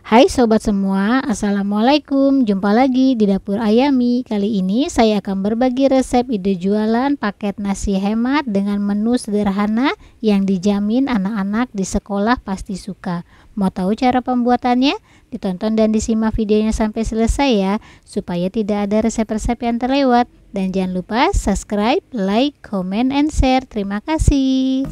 Hai sobat semua, assalamualaikum. Jumpa lagi di dapur Ayami. Kali ini saya akan berbagi resep ide jualan paket nasi hemat dengan menu sederhana yang dijamin anak-anak di sekolah pasti suka. Mau tahu cara pembuatannya? Ditonton dan disimak videonya sampai selesai ya, supaya tidak ada resep-resep yang terlewat. Dan jangan lupa subscribe, like, comment, and share. Terima kasih.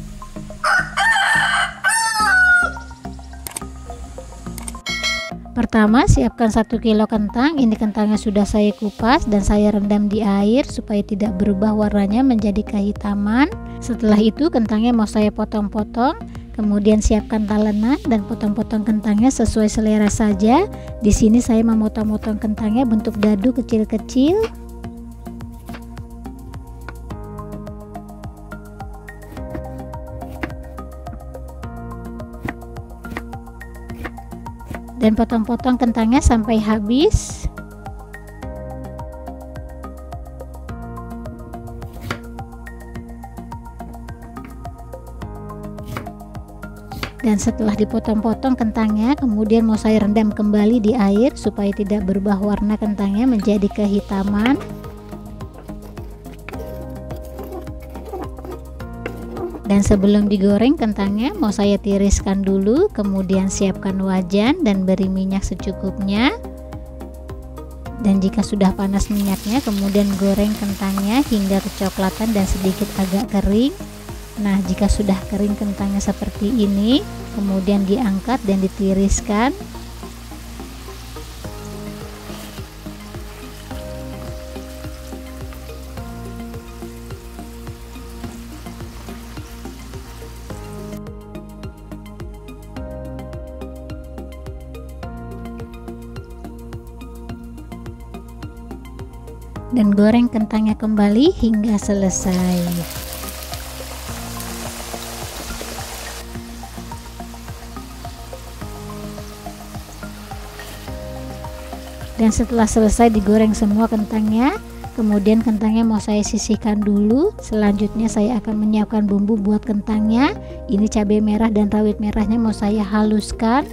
Pertama, siapkan 1 kilo kentang. Ini kentangnya sudah saya kupas dan saya rendam di air supaya tidak berubah warnanya menjadi kehitaman. Setelah itu kentangnya mau saya potong-potong. Kemudian siapkan talenan dan potong-potong kentangnya sesuai selera saja. Di sini saya memotong-potong kentangnya bentuk dadu kecil-kecil. Dan potong-potong kentangnya sampai habis. Dan setelah dipotong-potong kentangnya, kemudian mau saya rendam kembali di air supaya tidak berubah warna kentangnya menjadi kehitaman. Dan sebelum digoreng kentangnya mau saya tiriskan dulu, kemudian siapkan wajan dan beri minyak secukupnya. Dan jika sudah panas minyaknya, kemudian goreng kentangnya hingga kecoklatan dan sedikit agak kering. Nah, jika sudah kering kentangnya seperti ini, kemudian diangkat dan ditiriskan. Dan goreng kentangnya kembali hingga selesai. Dan setelah selesai digoreng semua kentangnya, kemudian kentangnya mau saya sisihkan dulu. Selanjutnya saya akan menyiapkan bumbu buat kentangnya. Ini cabai merah dan rawit merahnya mau saya haluskan.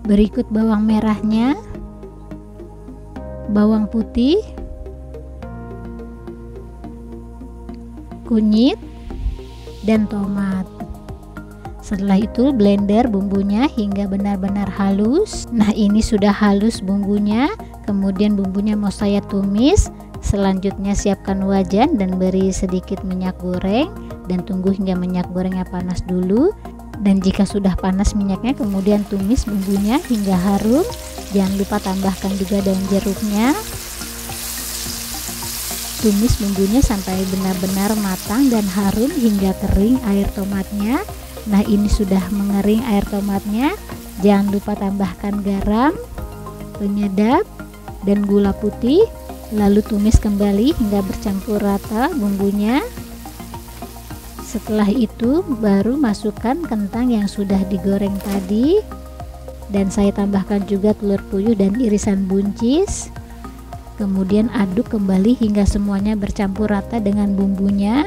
Berikut bawang merahnya, bawang putih, kunyit, dan tomat. Setelah itu blender bumbunya hingga benar-benar halus. Nah, ini sudah halus bumbunya. Kemudian bumbunya mau saya tumis. Selanjutnya siapkan wajan dan beri sedikit minyak goreng dan tunggu hingga minyak gorengnya panas dulu. Dan jika sudah panas minyaknya, kemudian tumis bumbunya hingga harum. Jangan lupa tambahkan juga daun jeruknya. Tumis bumbunya sampai benar-benar matang dan harum hingga kering air tomatnya. Nah, ini sudah mengering air tomatnya. Jangan lupa tambahkan garam, penyedap, dan gula putih. Lalu tumis kembali hingga bercampur rata bumbunya. Setelah itu baru masukkan kentang yang sudah digoreng tadi. Dan saya tambahkan juga telur puyuh dan irisan buncis. Kemudian aduk kembali hingga semuanya bercampur rata dengan bumbunya.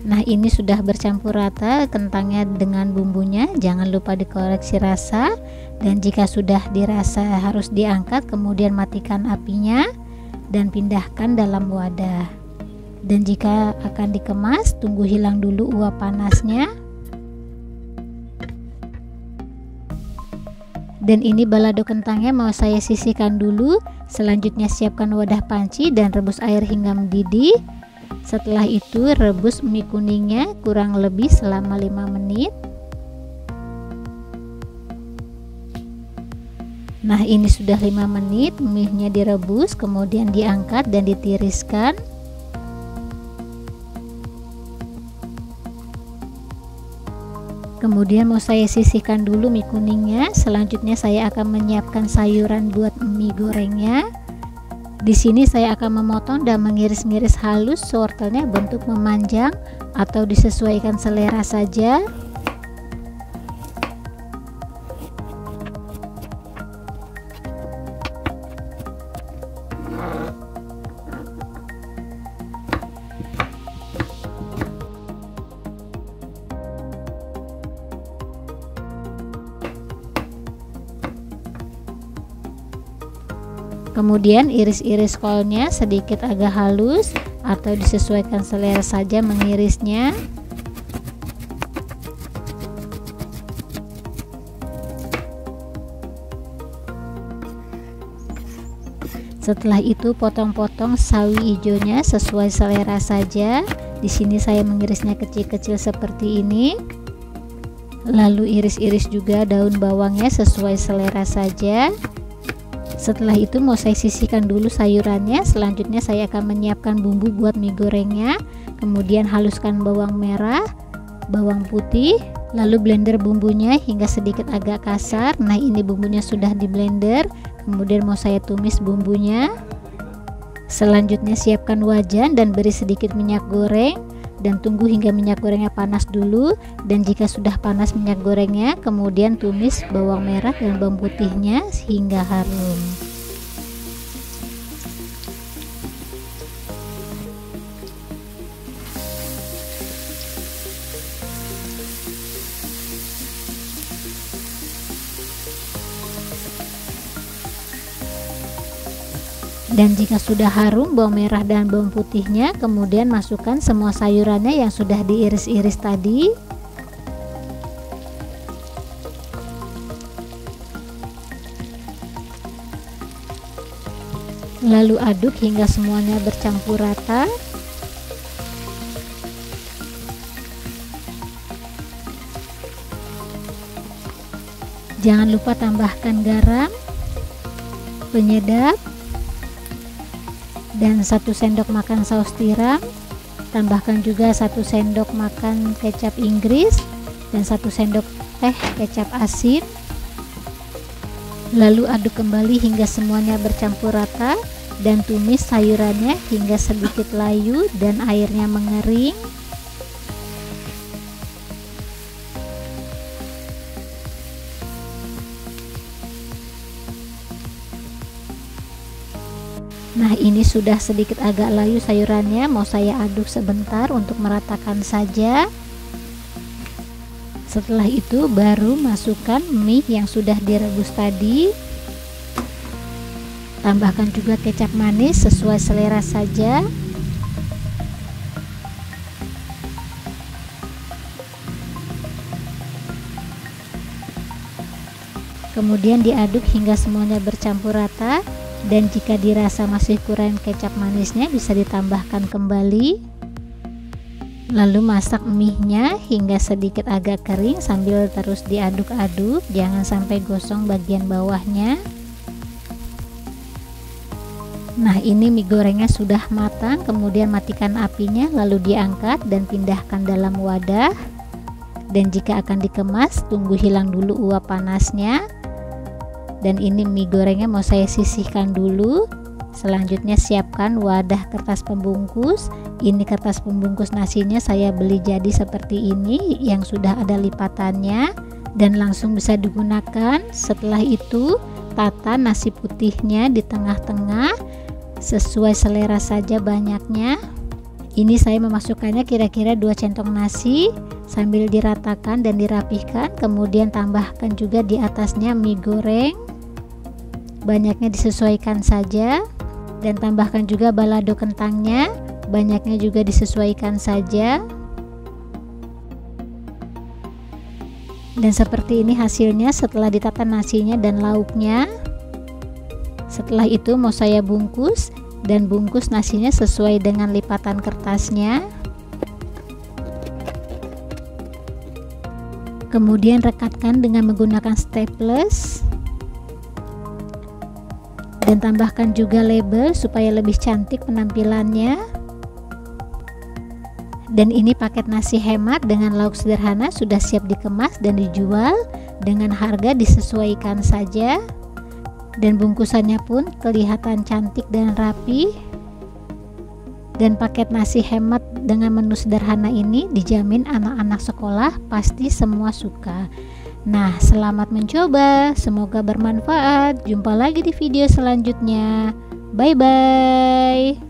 Nah, ini sudah bercampur rata kentangnya dengan bumbunya. Jangan lupa dikoreksi rasa. Dan jika sudah dirasa harus diangkat, kemudian matikan apinya dan pindahkan dalam wadah. Dan jika akan dikemas, tunggu hilang dulu uap panasnya. Dan ini balado kentangnya mau saya sisihkan dulu. Selanjutnya siapkan wadah panci dan rebus air hingga mendidih. Setelah itu rebus mie kuningnya kurang lebih selama 5 menit. Nah, ini sudah 5 menit mie-nya direbus, kemudian diangkat dan ditiriskan. Kemudian mau saya sisihkan dulu mie kuningnya. Selanjutnya saya akan menyiapkan sayuran buat mie gorengnya. Di sini saya akan memotong dan mengiris-ngiris halus wortelnya bentuk memanjang atau disesuaikan selera saja. Kemudian iris-iris kolnya sedikit agak halus atau disesuaikan selera saja mengirisnya. Setelah itu potong-potong sawi hijaunya sesuai selera saja. Di sini saya mengirisnya kecil-kecil seperti ini. Lalu iris-iris juga daun bawangnya sesuai selera saja. Setelah itu mau saya sisihkan dulu sayurannya. Selanjutnya saya akan menyiapkan bumbu buat mie gorengnya. Kemudian haluskan bawang merah, bawang putih, lalu blender bumbunya hingga sedikit agak kasar. Nah, ini bumbunya sudah di blender. Kemudian mau saya tumis bumbunya. Selanjutnya siapkan wajan dan beri sedikit minyak goreng dan tunggu hingga minyak gorengnya panas dulu. Dan jika sudah panas minyak gorengnya, kemudian tumis bawang merah dan bawang putihnya hingga harum. Dan jika sudah harum bawang merah dan bawang putihnya, kemudian masukkan semua sayurannya yang sudah diiris-iris tadi. Lalu aduk hingga semuanya bercampur rata. Jangan lupa tambahkan garam, penyedap, dan 1 sendok makan saus tiram. Tambahkan juga 1 sendok makan kecap Inggris dan 1 sendok teh kecap asin. Lalu aduk kembali hingga semuanya bercampur rata dan tumis sayurannya hingga sedikit layu dan airnya mengering. Nah, ini sudah sedikit agak layu sayurannya, mau saya aduk sebentar untuk meratakan saja. Setelah itu baru masukkan mie yang sudah direbus tadi. Tambahkan juga kecap manis sesuai selera saja. Kemudian diaduk hingga semuanya bercampur rata. Dan jika dirasa masih kurang kecap manisnya, bisa ditambahkan kembali. Lalu masak mie-nya hingga sedikit agak kering sambil terus diaduk-aduk, jangan sampai gosong bagian bawahnya. Nah, ini mie gorengnya sudah matang. Kemudian matikan apinya, lalu diangkat dan pindahkan dalam wadah. Dan jika akan dikemas, tunggu hilang dulu uap panasnya. Dan ini mie gorengnya mau saya sisihkan dulu. Selanjutnya siapkan wadah kertas pembungkus. Ini kertas pembungkus nasinya saya beli jadi seperti ini yang sudah ada lipatannya dan langsung bisa digunakan. Setelah itu tata nasi putihnya di tengah-tengah sesuai selera saja banyaknya. Ini saya memasukkannya kira-kira 2 centong nasi sambil diratakan dan dirapihkan. Kemudian tambahkan juga di atasnya mie goreng. Banyaknya disesuaikan saja. Dan tambahkan juga balado kentangnya. Banyaknya juga disesuaikan saja. Dan seperti ini hasilnya setelah ditata nasinya dan lauknya. Setelah itu mau saya bungkus dan bungkus nasinya sesuai dengan lipatan kertasnya. Kemudian rekatkan dengan menggunakan staples. Dan tambahkan juga label supaya lebih cantik penampilannya. Dan ini paket nasi hemat dengan lauk sederhana sudah siap dikemas dan dijual. Dengan harga disesuaikan saja. Dan bungkusannya pun kelihatan cantik dan rapi. Dan paket nasi hemat dengan menu sederhana ini dijamin anak-anak sekolah pasti semua suka. Nah, selamat mencoba, semoga bermanfaat. Jumpa lagi di video selanjutnya. Bye bye.